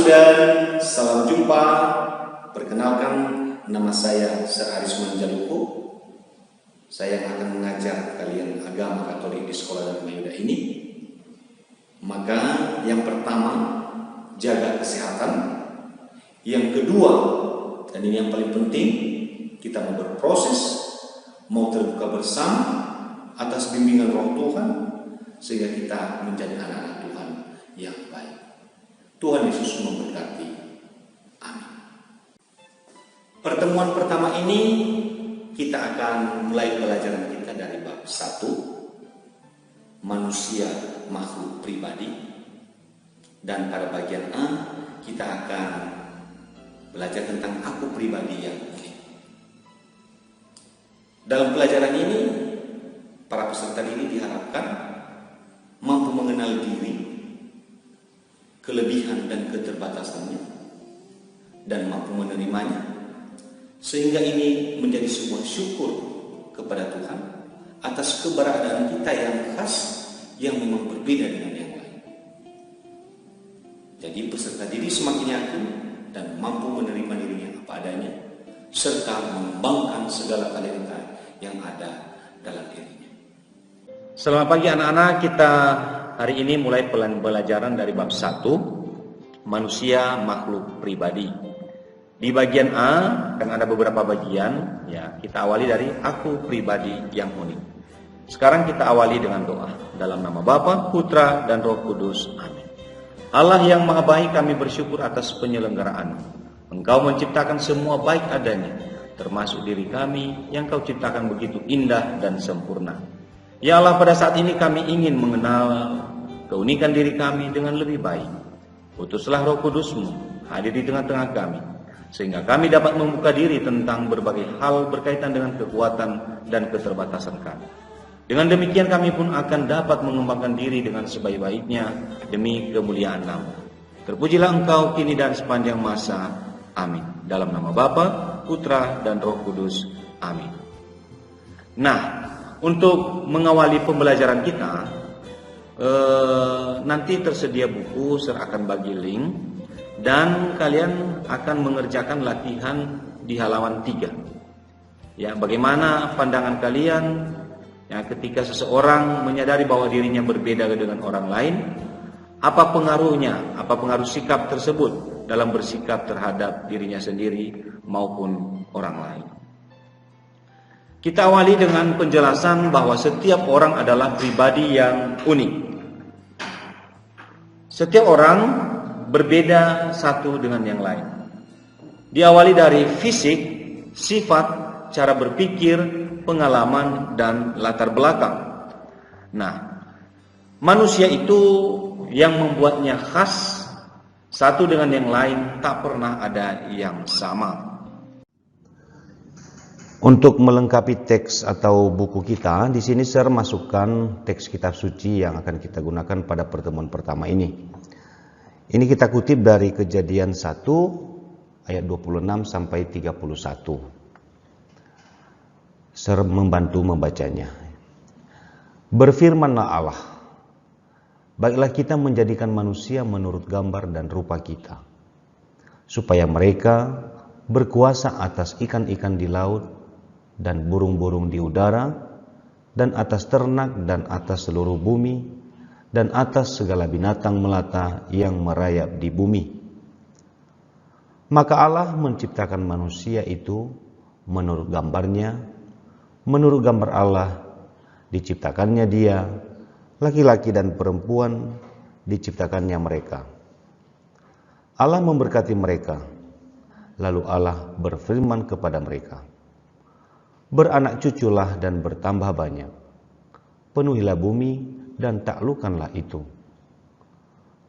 dan salam jumpa. Perkenalkan, nama saya Sir Arisman Jaluko. Saya akan mengajar kalian agama Katolik di Sekolah Dharma Yuda ini. Maka yang pertama, jaga kesehatan. Yang kedua, dan ini yang paling penting, kita mau berproses, mau terbuka bersama atas bimbingan Roh Tuhan, sehingga kita menjadi anak-anak Tuhan yang baik. Tuhan Yesus memberkati. Amin. Pertemuan pertama ini kita akan mulai pelajaran kita dari bab 1, manusia makhluk pribadi. Dan pada bagian A kita akan belajar tentang aku pribadi yang unik. Dalam pelajaran ini para peserta didik diharapkan mampu mengenal diri, kelebihan dan keterbatasannya, dan mampu menerimanya, sehingga ini menjadi sebuah syukur kepada Tuhan atas keberadaan kita yang khas, yang memang berbeda dengan yang lain. Jadi peserta didik semakin yakin dan mampu menerima dirinya apa adanya, serta mengembangkan segala talenta yang ada dalam dirinya. Selamat pagi anak-anak, kita hari ini mulai pelajaran dari bab 1, manusia makhluk pribadi. Di bagian A kan ada beberapa bagian, ya. Kita awali dari aku pribadi yang unik. Sekarang kita awali dengan doa. Dalam nama Bapa, Putra, dan Roh Kudus. Amin. Allah yang Maha Baik, kami bersyukur atas penyelenggaraan. Engkau menciptakan semua baik adanya, termasuk diri kami yang Kau ciptakan begitu indah dan sempurna. Ya Allah, pada saat ini kami ingin mengenal keunikan diri kami dengan lebih baik. Utuslah Roh Kudus-Mu hadir di tengah-tengah kami, sehingga kami dapat membuka diri tentang berbagai hal berkaitan dengan kekuatan dan keterbatasan kami. Dengan demikian kami pun akan dapat mengembangkan diri dengan sebaik-baiknya demi kemuliaan Nama. Terpujilah Engkau kini dan sepanjang masa. Amin. Dalam nama Bapa, Putra, dan Roh Kudus. Amin. Nah, untuk mengawali pembelajaran kita, nanti tersedia buku, Sir akan bagi link, dan kalian akan mengerjakan latihan di halaman 3. Ya, bagaimana pandangan kalian ya, ketika seseorang menyadari bahwa dirinya berbeda dengan orang lain, apa pengaruhnya, apa pengaruh sikap tersebut dalam bersikap terhadap dirinya sendiri maupun orang lain. Kita awali dengan penjelasan bahwa setiap orang adalah pribadi yang unik. Setiap orang berbeda satu dengan yang lain. Diawali dari fisik, sifat, cara berpikir, pengalaman, dan latar belakang. Nah, manusia itu yang membuatnya khas satu dengan yang lain, tak pernah ada yang sama. Untuk melengkapi teks atau buku kita, di sini saya masukkan teks kitab suci yang akan kita gunakan pada pertemuan pertama ini. Ini kita kutip dari Kejadian 1 ayat 26 sampai 31. Saya membantu membacanya. Berfirmanlah Allah, baiklah kita menjadikan manusia menurut gambar dan rupa kita, supaya mereka berkuasa atas ikan-ikan di laut, dan burung-burung di udara, dan atas ternak, dan atas seluruh bumi, dan atas segala binatang melata yang merayap di bumi. Maka Allah menciptakan manusia itu menurut gambarnya, menurut gambar Allah diciptakannya dia, laki-laki dan perempuan diciptakannya mereka. Allah memberkati mereka, lalu Allah berfirman kepada mereka, beranak cuculah dan bertambah banyak, penuhilah bumi dan taklukkanlah itu.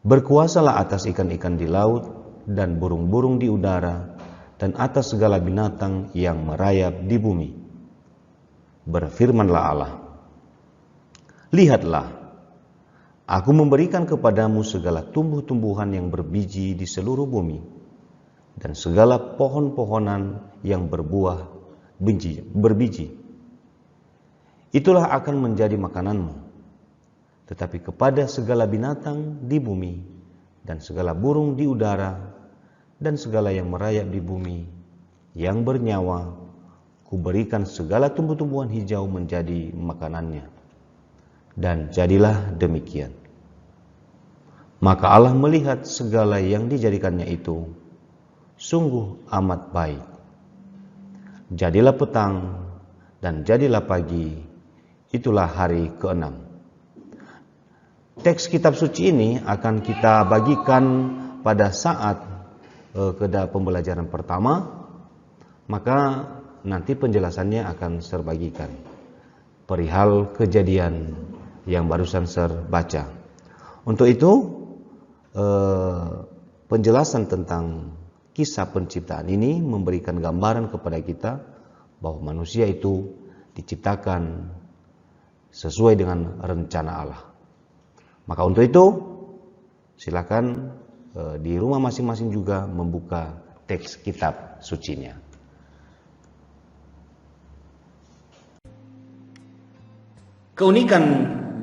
Berkuasalah atas ikan-ikan di laut dan burung-burung di udara dan atas segala binatang yang merayap di bumi. Berfirmanlah Allah, lihatlah, aku memberikan kepadamu segala tumbuh-tumbuhan yang berbiji di seluruh bumi, dan segala pohon-pohonan yang berbuah berbiji. Itulah akan menjadi makananmu. Tetapi kepada segala binatang di bumi dan segala burung di udara, dan segala yang merayap di bumi, yang bernyawa, kuberikan segala tumbuh-tumbuhan hijau menjadi makanannya. Dan jadilah demikian. Maka Allah melihat segala yang dijadikannya itu sungguh amat baik. Jadilah petang dan jadilah pagi, itulah hari ke-6. Teks kitab suci ini akan kita bagikan pada saat pembelajaran pertama, maka nanti penjelasannya akan serbagikan perihal kejadian yang barusan serbaca. Untuk itu penjelasan tentang kisah penciptaan ini memberikan gambaran kepada kita bahwa manusia itu diciptakan sesuai dengan rencana Allah. Maka untuk itu silakan di rumah masing-masing juga membuka teks kitab sucinya. Keunikan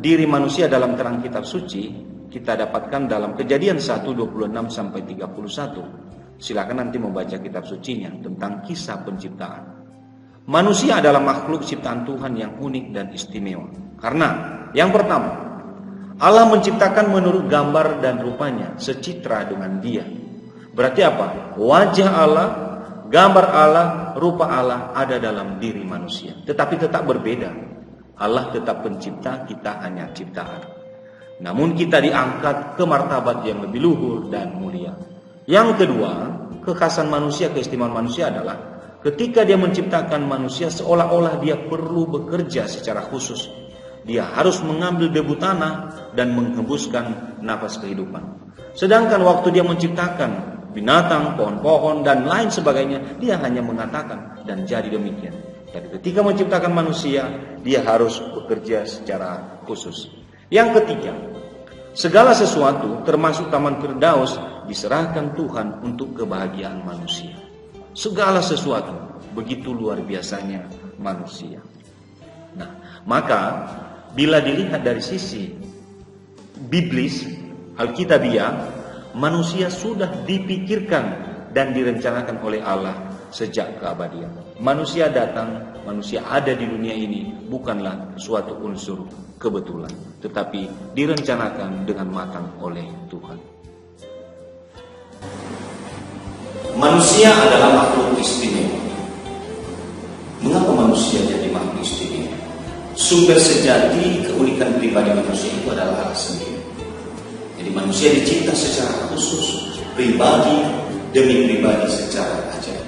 diri manusia dalam terang kitab suci kita dapatkan dalam Kejadian 1:26 sampai 31. Silakan nanti membaca kitab sucinya tentang kisah penciptaan. Manusia adalah makhluk ciptaan Tuhan yang unik dan istimewa. Karena yang pertama, Allah menciptakan menurut gambar dan rupanya, secitra dengan Dia. Berarti apa? Wajah Allah, gambar Allah, rupa Allah ada dalam diri manusia. Tetapi tetap berbeda. Allah tetap pencipta, kita hanya ciptaan. Namun kita diangkat ke martabat yang lebih luhur dan mulia. Yang kedua, kekhasan manusia, keistimewaan manusia adalah ketika dia menciptakan manusia seolah-olah dia perlu bekerja secara khusus. Dia harus mengambil debu tanah dan menghembuskan nafas kehidupan. Sedangkan waktu dia menciptakan binatang, pohon-pohon, dan lain sebagainya, dia hanya mengatakan dan jadi demikian. Tapi ketika menciptakan manusia, dia harus bekerja secara khusus. Yang ketiga, segala sesuatu termasuk Taman Firdaus diserahkan Tuhan untuk kebahagiaan manusia. Segala sesuatu, begitu luar biasanya manusia. Nah, maka bila dilihat dari sisi biblis, alkitabiah, manusia sudah dipikirkan dan direncanakan oleh Allah sejak keabadian. Manusia datang, manusia ada di dunia ini bukanlah suatu unsur kebetulan, tetapi direncanakan dengan matang oleh Tuhan. Manusia adalah makhluk istimewa. Mengapa manusia jadi makhluk istimewa? Sumber sejati keunikan pribadi manusia itu adalah Allah sendiri. Jadi manusia dicipta secara khusus, pribadi demi pribadi secara ajaib.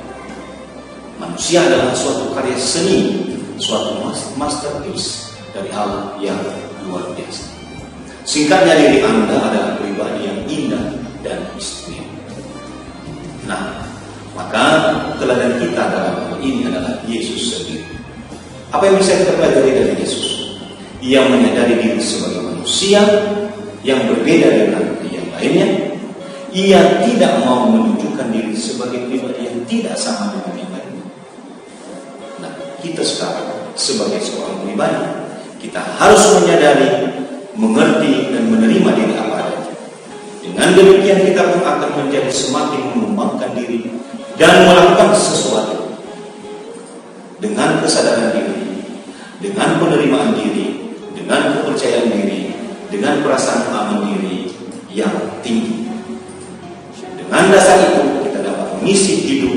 Manusia adalah suatu karya seni, suatu masterpiece dari Allah yang luar biasa. Singkatnya, diri Anda adalah pribadi yang indah dan istimewa. Nah, maka teladan kita dalam hal ini adalah Yesus sendiri. Apa yang bisa kita pelajari dari Yesus? Ia menyadari diri sebagai manusia yang berbeda dengan yang lainnya. Ia tidak mau menunjukkan diri sebagai pribadi yang tidak sama dengan yang lainnya. Nah, kita sekarang sebagai seorang pribadi, kita harus menyadari, mengerti, dan menerima diri apa adanya. Dengan demikian kita pun akan menjadi semakin mengembangkan diri dan melakukan sesuatu dengan kesadaran diri, dengan penerimaan diri, dengan kepercayaan diri, dengan perasaan aman diri yang tinggi. Dengan dasar itu kita dapat mengisi hidup,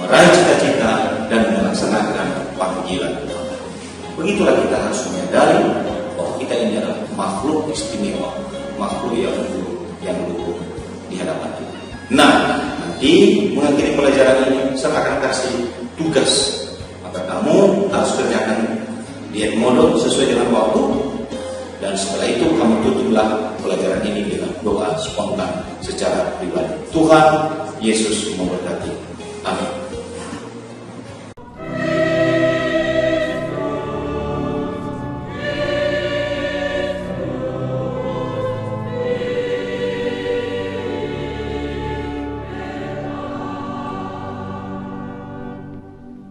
meraih cita-cita, dan melaksanakan panggilan Allah. Begitulah kita harus menyadari bahwa kita ini adalah makhluk istimewa, makhluk yang luhur di hadapan kita. Nah, nanti mengakhiri pelajaran ini saya akan kasih tugas, maka kamu harus kerjakan di Edmodo sesuai dengan waktu, dan setelah itu kamu tutuplah pelajaran ini dengan doa spontan secara pribadi. Tuhan Yesus memberkati. Amin.